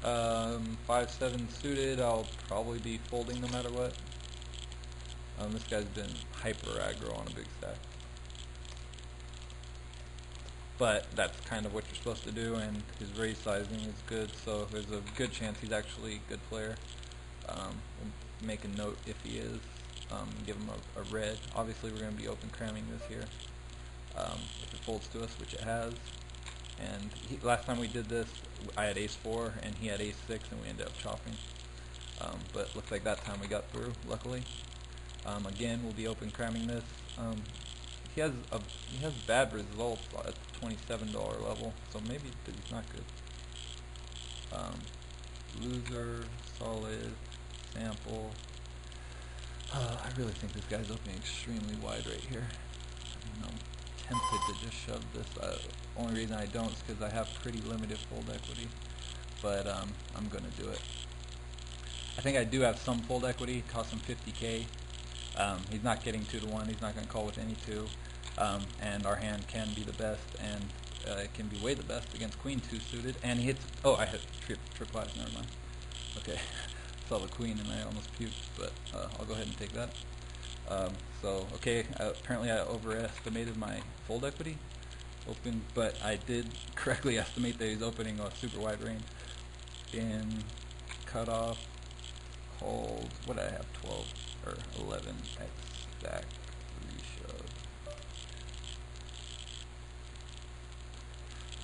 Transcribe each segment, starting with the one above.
5-7 suited, I'll probably be folding no matter what. This guy's been hyper aggro on a big stack. But that's kind of what you're supposed to do, and his raise sizing is good, so there's a good chance he's actually a good player. We'll make a note if he is. Give him a red. Obviously we're going to be open cramming this here. If it folds to us, which it has. And last time we did this, I had ace-4 and he had ace-6, and we ended up chopping. But looks like that time we got through, luckily. Again, we'll be open cramming this. He has bad results at the $27 level, so maybe he's not good. Loser, solid, sample. I really think this guy's opening extremely wide right here. I'm tempted to just shove this. Only reason I don't is because I have pretty limited fold equity, but I'm going to do it. I think I do have some fold equity. It costs him 50k. He's not getting 2-to-1. He's not going to call with any 2. And our hand can be the best, and it can be way the best against queen 2 suited. And he hits. Oh, I hit triple eyes. Never mind. Okay, saw the queen and I almost puked, but I'll go ahead and take that. So okay, apparently I overestimated my fold equity. But I did correctly estimate that he's opening a super wide range. In cutoff, hold. What did I have? 12 or 11 X stack reshove.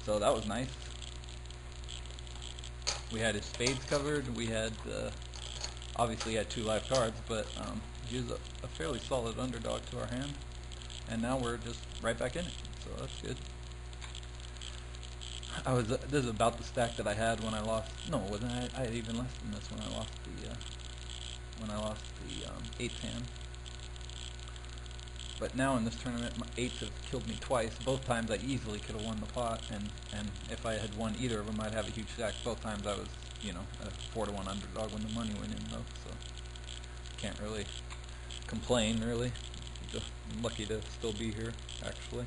So that was nice. We had his spades covered. We had obviously had 2 live cards, but he was a fairly solid underdog to our hand, and now we're just right back in it. So that's good. This is about the stack that I had when I lost. No, it wasn't. I had even less than this when I lost the 8th hand. But now in this tournament, my 8s have killed me twice. Both times I easily could have won the pot, and if I had won either of them, I'd have a huge stack. Both times I was, you know, a 4-to-1 underdog when the money went in, though. So can't really complain, really. Just lucky to still be here, actually.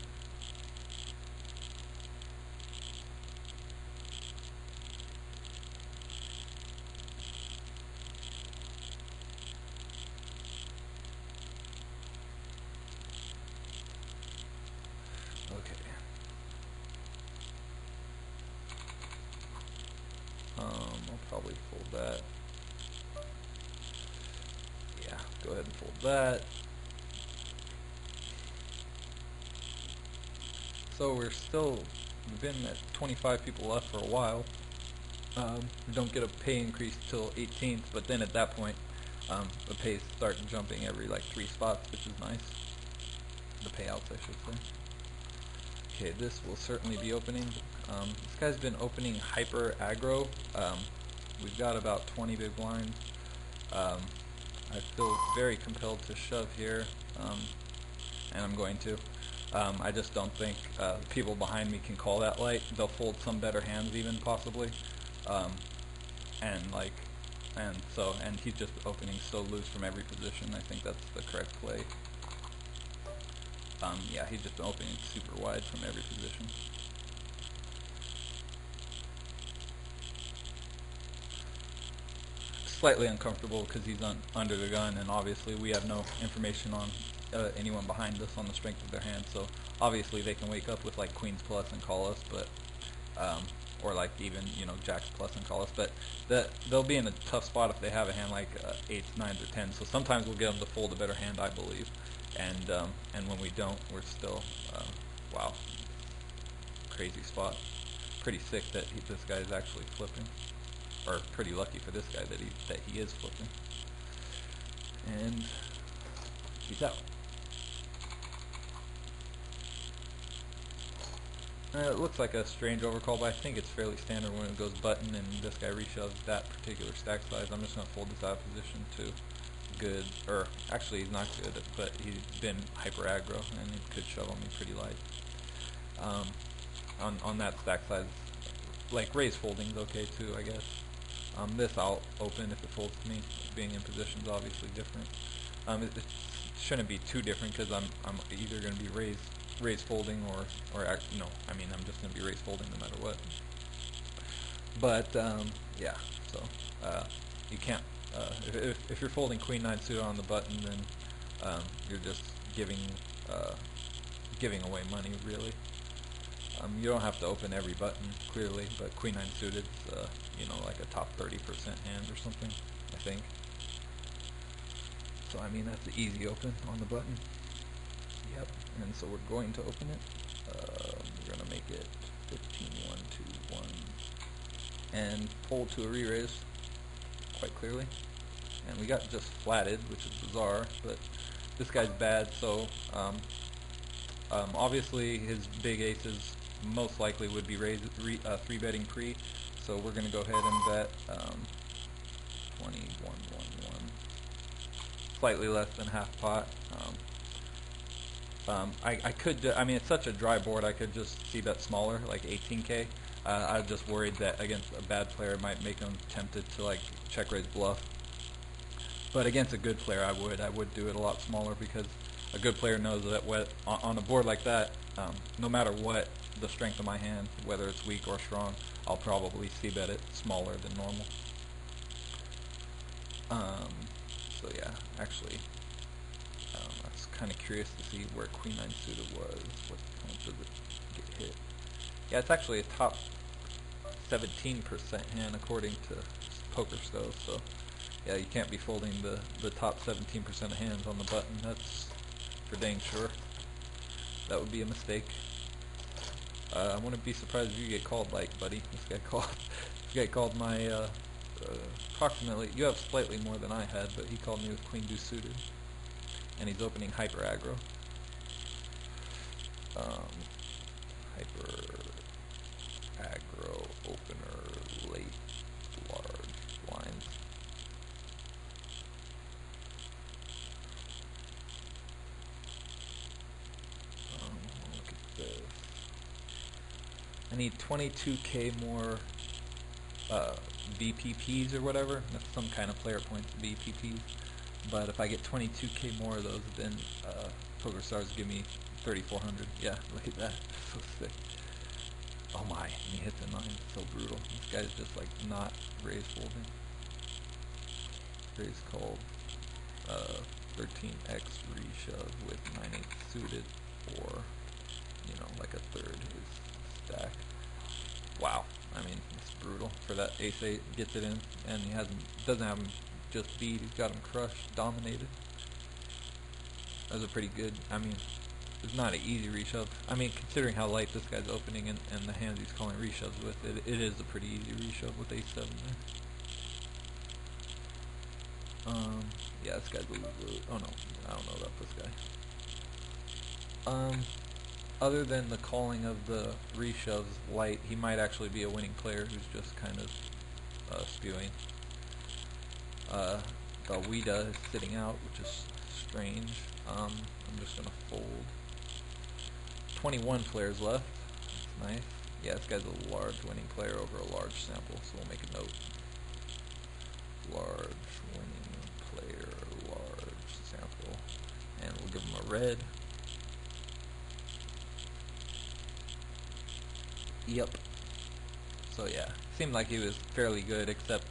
Okay. I'll probably fold that. Yeah, go ahead and fold that. So we've been at 25 people left for a while. We don't get a pay increase till 18th, but then at that point, the pays start jumping every like 3 spots, which is nice. The payouts, I should say. Okay, this will certainly be opening. This guy's been opening hyper aggro. We've got about 20 big blinds. I feel very compelled to shove here, and I'm going to. I just don't think people behind me can call that light. They'll fold some better hands even, possibly. And he's just opening so loose from every position. I think that's the correct play. Yeah, he's just opening super wide from every position. Slightly uncomfortable because he's under the gun, and obviously we have no information on anyone behind us on the strength of their hand. So obviously they can wake up with like queens plus and call us, but or like even, you know, jacks plus and call us. But they'll be in a tough spot if they have a hand like 8s, 9s, or 10s. So sometimes we'll get them to fold a better hand, I believe. And when we don't, we're still wow, crazy spot. Pretty sick that this guy is actually flipping, or pretty lucky for this guy that he is flipping. And he's out. It looks like a strange overcall, but I think it's fairly standard when it goes button and this guy reshoves that particular stack size. I'm just going to fold this out of position to good, or actually he's not good, but he's been hyper aggro and he could shove on me pretty light. On that stack size, like raise folding is okay too, I guess. This I'll open if it folds to me. Being in position is obviously different. It shouldn't be too different because I'm either going to be raise folding or no, I mean I'm just going to be raise folding no matter what. But yeah, so you can't, if you're folding queen nine suited on the button, then you're just giving uh, giving away money, really. You don't have to open every button, clearly, but queen nine suited is, you know, like a top 30% hand or something, I think. So I mean, that's the easy open on the button. Yep, and so we're going to open it. We're going to make it 15-1-2-1 and fold to a re-raise quite clearly. And we got just flatted, which is bizarre, but this guy's bad, so obviously his big aces most likely would be three betting pre, so we're going to go ahead and bet 21-1-1, slightly less than half pot. I could, I mean, it's such a dry board, I could just see bet smaller, like 18K. I was just worried that against a bad player it might make them tempted to like check raise bluff. But against a good player, I would do it a lot smaller, because a good player knows that on a board like that, no matter what the strength of my hand, whether it's weak or strong, I'll probably c-bet it smaller than normal. So yeah, actually, I was kind of curious to see where queen nine suited was. What point does it get hit? Yeah, it's actually a top 17% hand according to Poker Stove. So yeah, you can't be folding the top 17% of hands on the button. That's for dang sure. That would be a mistake. I wouldn't be surprised if you get called, like, buddy. This guy called my approximately. You have slightly more than I had, but he called me with queen deuce suited, and he's opening hyper aggro. Hyper aggro opener late large blinds. Look at this. I need 22K more VPPs or whatever. That's some kind of player points, VPPs. But if I get 22K more of those, then PokerStars give me 3,400. Yeah, look at that. So sick. Oh my, and he hit the 9. So brutal. This guy's just like not raise folding. Raise called 13x reshove with 9/8 suited, or you know, like a third his stack. Wow, I mean, it's brutal for that ace-8, gets it in, and he doesn't have him just beat, he's got him crushed, dominated. That was a pretty good, I mean, it's not an easy reshove. I mean, considering how light this guy's opening and the hands he's calling reshoves with, it is a pretty easy reshove with ace-7 there. Yeah, this guy's oh no, I don't know about this guy. Other than the calling of the reshoves light, he might actually be a winning player who's just kind of spewing. The Wida is sitting out, which is strange. I'm just gonna fold. 21 players left. That's nice. Yeah, this guy's a large winning player over a large sample, so we'll make a note. Large winning player, large sample, and we'll give him a red. Yep. So yeah, seemed like he was fairly good, except,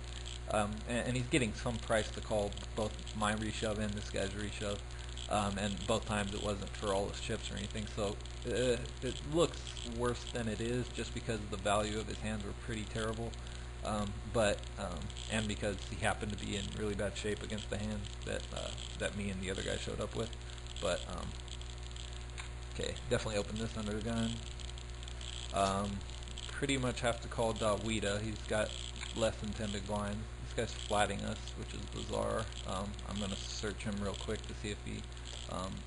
and he's getting some price to call both my reshove and this guy's reshove, and both times it wasn't for all his chips or anything, so it looks worse than it is just because the value of his hands were pretty terrible, and because he happened to be in really bad shape against the hands that me and the other guy showed up with, but okay, definitely open this under the gun. Pretty much have to call Dawida. He's got less than 10 big blinds. This guy's flatting us, which is bizarre. I'm going to search him real quick to see if he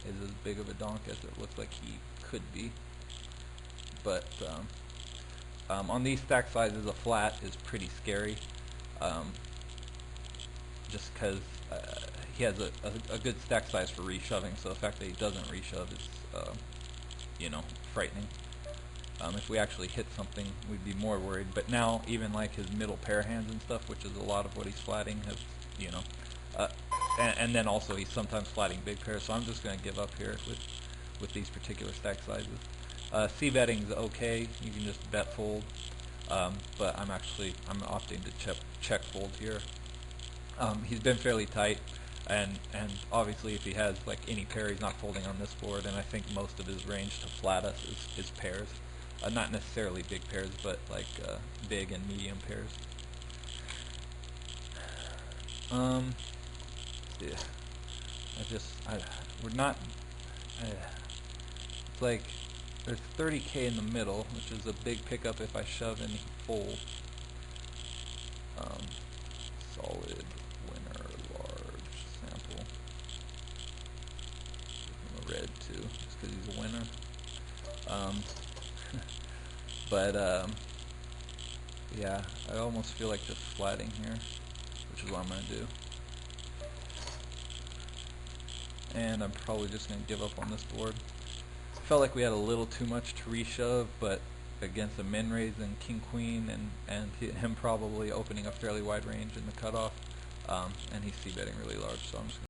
is as big of a donk as it looks like he could be. But on these stack sizes, a flat is pretty scary, just because he has a good stack size for reshoving, so the fact that he doesn't reshove is, you know, frightening. If we actually hit something, we'd be more worried. But now, even like his middle pair hands and stuff, which is a lot of what he's flatting, have, you know, and then also he's sometimes flatting big pairs. So I'm just going to give up here with these particular stack sizes. C-betting's okay. You can just bet fold. but I'm opting to check fold here. He's been fairly tight, and obviously if he has like any pair, he's not folding on this board, and I think most of his range to flat us is pairs. Not necessarily big pairs, but like big and medium pairs. Yeah. We're not, it's like, there's 30k in the middle, which is a big pickup if I shove and he folds. Solid, winner, large, sample. Give him a red too, just because he's a winner. Yeah, I almost feel like just flatting here, which is what I'm going to do. And I'm probably just going to give up on this board. Felt like we had a little too much to reshove, but against a min raise and king queen, and him probably opening a fairly wide range in the cutoff, and he's c-betting really large, so I'm just